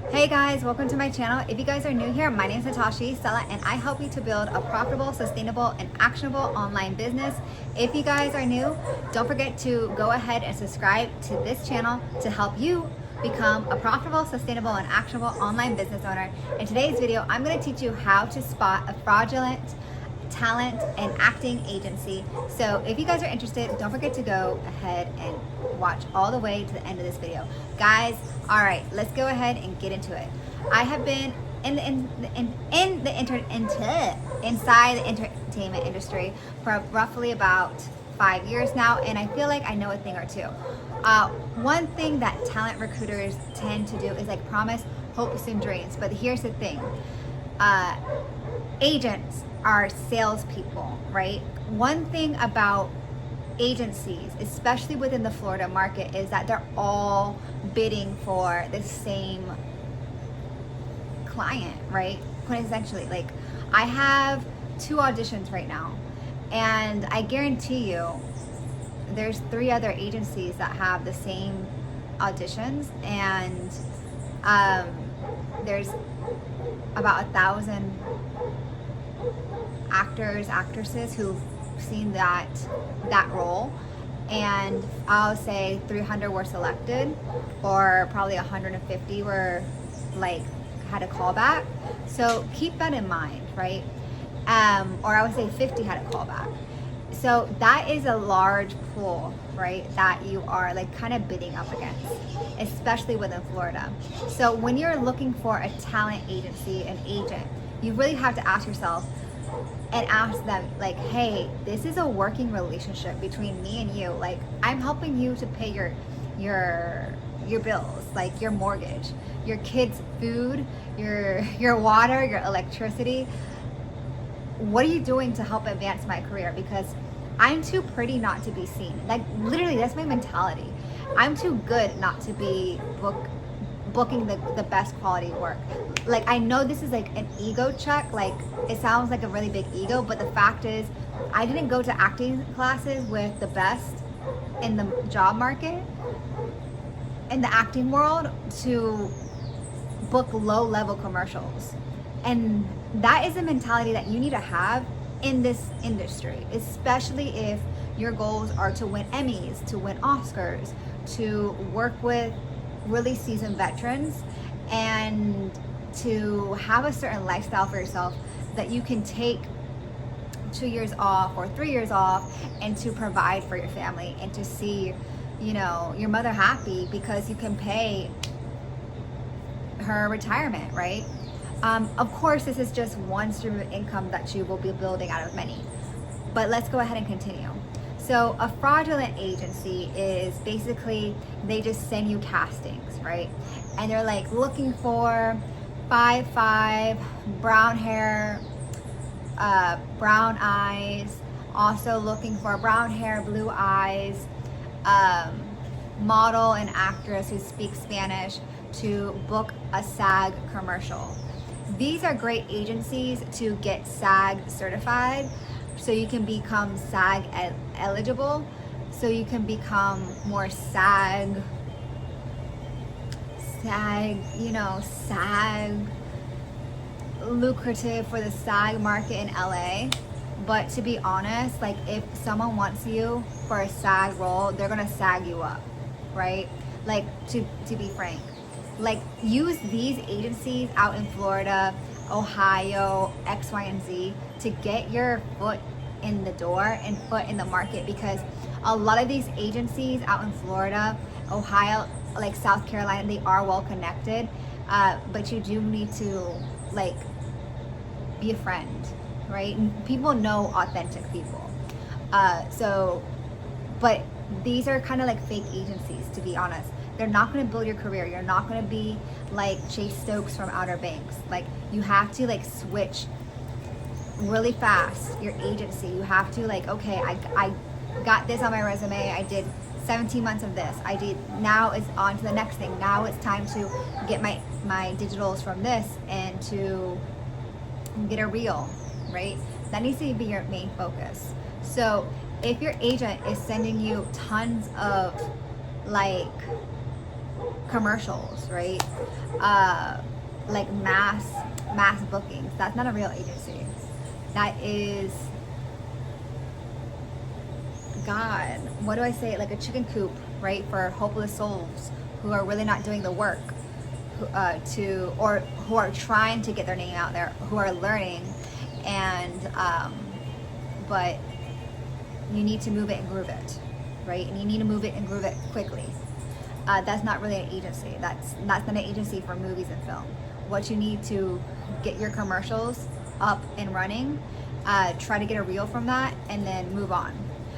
Hey guys, welcome to my channel. If you guys are new here, my name is Natasha Stella and I help you to build a profitable, sustainable, and actionable online business. If you guys are new, don't forget to go ahead and subscribe to this channel to help you become a profitable, sustainable, and actionable online business owner. In today's video, I'm going to teach you how to spot a fraudulent talent and acting agency. So if you guys are interested, don't forget to go ahead and watch all the way to the end of this video. Guys, all right, let's go ahead and get into it. I have been inside the entertainment industry for roughly about 5 years now, and I feel like I know a thing or two. One thing that talent recruiters tend to do is like promise hopes and dreams, but here's the thing. Agents are salespeople, right? One thing about agencies, especially within the Florida market, is that they're all bidding for the same client, right? Essentially, like I have 2 auditions right now, and I guarantee you there's 3 other agencies that have the same auditions, and there's about 1,000 actors, actresses who've seen that role, and I'll say 300 were selected, or probably 150 were like had a callback. So keep that in mind, right? Or I would say 50 had a callback. So that is a large pool, right, that you are like kind of bidding up against, especially within Florida. So when you're looking for a talent agency, an agent, you really have to ask yourself and ask them, like, hey, this is a working relationship between me and you. Like, I'm helping you to pay your bills, like your mortgage, your kids' food, your water, your electricity. What are you doing to help advance my career? Because I'm too pretty not to be seen. Like, literally, that's my mentality. I'm too good not to be booking the best quality work. Like, I know this is like an ego check, like it sounds like a really big ego, but the fact is I didn't go to acting classes with the best in the job market, in the acting world, to book low-level commercials. And that is a mentality that you need to have in this industry, especially if your goals are to win Emmys, to win Oscars, to work with really seasoned veterans, and to have a certain lifestyle for yourself that you can take 2 years off or 3 years off and to provide for your family and to see, you know, your mother happy because you can pay her retirement, right? Of course, this is just one stream of income that you will be building out of many, but let's go ahead and continue. So a fraudulent agency is basically, they just send you castings, right? And they're like looking for 5'5", brown hair, brown eyes, also looking for brown hair, blue eyes, model and actress who speak Spanish to book a SAG commercial. These are great agencies to get SAG certified, so you can become SAG eligible, so you can become more SAG, you know, SAG lucrative for the SAG market in LA. But to be honest, like if someone wants you for a SAG role, they're gonna SAG you up, right? Like to be frank, like use these agencies out in Florida, Ohio, X, Y, and Z to get your foot in the door and foot in the market, because a lot of these agencies out in Florida, Ohio, like South Carolina, they are well connected, but you do need to like be a friend, right? People know authentic people. But these are kind of like fake agencies, to be honest. They're not going to build your career. You're not going to be like Chase Stokes from Outer Banks. Like, you have to like switch really fast your agency. You have to like, okay, I got this on my resume. I did 17 months of this. Now it's on to the next thing. Now it's time to get my digitals from this and to get a reel, right? That needs to be your main focus. So if your agent is sending you tons of like commercials, right? Like mass bookings. That's not a real agency. That is, God, what do I say? Like a chicken coop, right? For hopeless souls who are really not doing the work, or who are trying to get their name out there, who are learning, and but you need to move it and groove it, right? And you need to move it and groove it quickly. That's not really an agency. That's not an agency for movies and film. What you need to get your commercials up and running, try to get a reel from that, and then move on.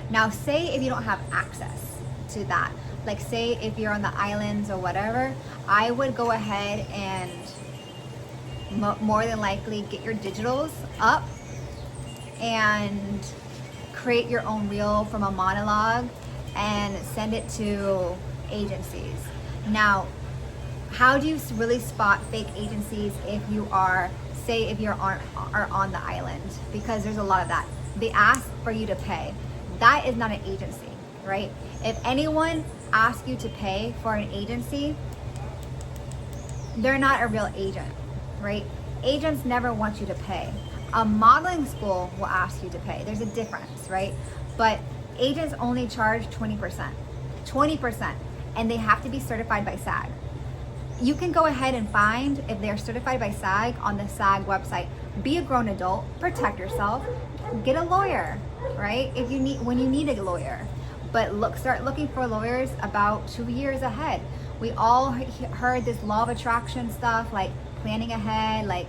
Now, say if you don't have access to that, like say if you're on the islands or whatever, I would go ahead and more than likely get your digitals up and create your own reel from a monologue and send it to agencies. Now, how do you really spot fake agencies if you are, say if you're on the island? Because there's a lot of that. They ask for you to pay. That is not an agency, right? If anyone asks you to pay for an agency, they're not a real agent, right? Agents never want you to pay. A modeling school will ask you to pay. There's a difference, right? But agents only charge 20%. 20%. And they have to be certified by SAG. You can go ahead and find if they're certified by SAG on the SAG website. Be a grown adult, protect yourself, get a lawyer, right? When you need a lawyer. But start looking for lawyers about 2 years ahead. We all heard this law of attraction stuff, like planning ahead, like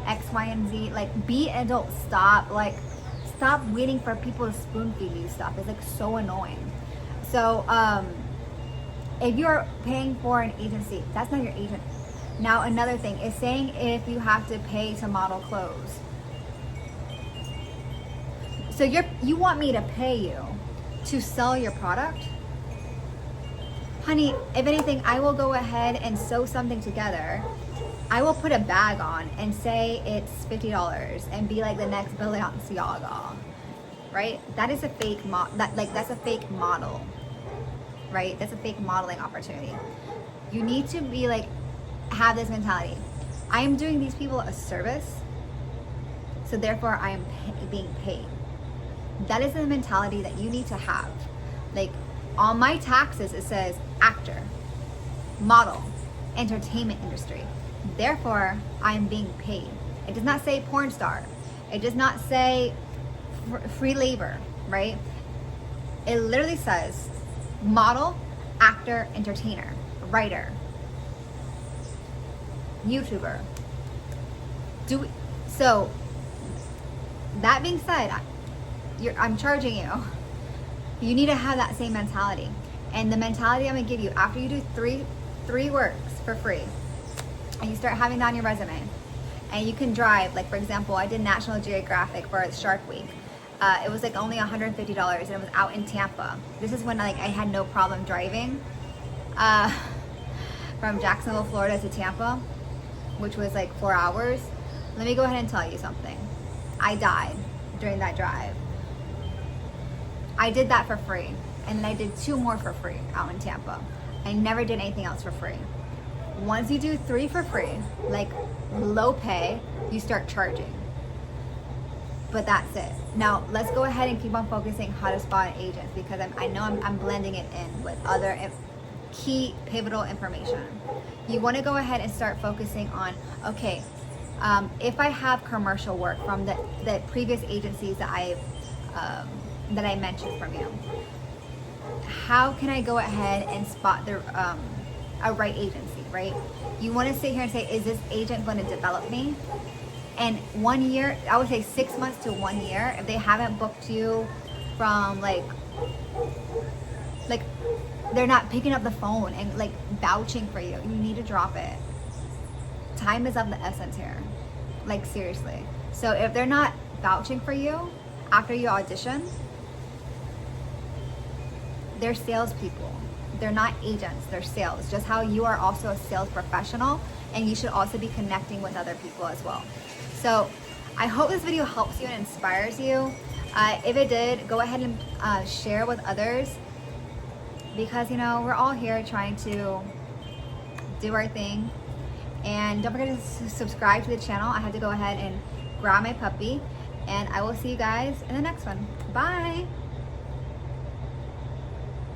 X, Y, and Z. Like, be an adult. Stop waiting for people to spoon feed you stuff. It's like so annoying. So, if you're paying for an agency, that's not your agent. Now, another thing is saying if you have to pay to model clothes. So you want me to pay you to sell your product? Honey, if anything, I will go ahead and sew something together. I will put a bag on and say it's $50 and be like the next Balenciaga, right? That is a fake that's a fake model, right? That's a fake modeling opportunity. You need to be like, have this mentality. I am doing these people a service, so therefore I am being paid. That is the mentality that you need to have. Like, on my taxes, it says actor, model, entertainment industry. Therefore, I am being paid. It does not say porn star. It does not say free labor, right? It literally says model, actor, entertainer, writer, YouTuber. So, that being said, I'm charging you. You need to have that same mentality. And the mentality I'm gonna give you after you do three works for free, and you start having that on your resume, and you can drive, like for example, I did National Geographic for Shark Week. It was like only $150 and it was out in Tampa. This is when like I had no problem driving from Jacksonville, Florida to Tampa, which was like 4 hours. Let me go ahead and tell you something. I died during that drive. I did that for free, and then I did 2 more for free out in Tampa. I never did anything else for free. Once you do 3 for free, like low pay, you start charging. But that's it. Now let's go ahead and keep on focusing how to spot an agent, because I know I'm blending it in with other key pivotal information. You want to go ahead and start focusing on, okay, if I have commercial work from the previous agencies that I mentioned from you, how can I go ahead and spot a right agency, right? You want to sit here and say, is this agent going to develop me? And 1 year, I would say 6 months to 1 year, if they haven't booked you from like they're not picking up the phone and like vouching for you, you need to drop it. Time is of the essence here, like seriously. So if they're not vouching for you after you audition, they're salespeople. They're not agents, they're sales. Just how you are also a sales professional, and you should also be connecting with other people as well. So I hope this video helps you and inspires you. If it did, go ahead and share with others, because you know we're all here trying to do our thing. And don't forget to subscribe to the channel. I had to go ahead and grab my puppy. And I will see you guys in the next one. Bye.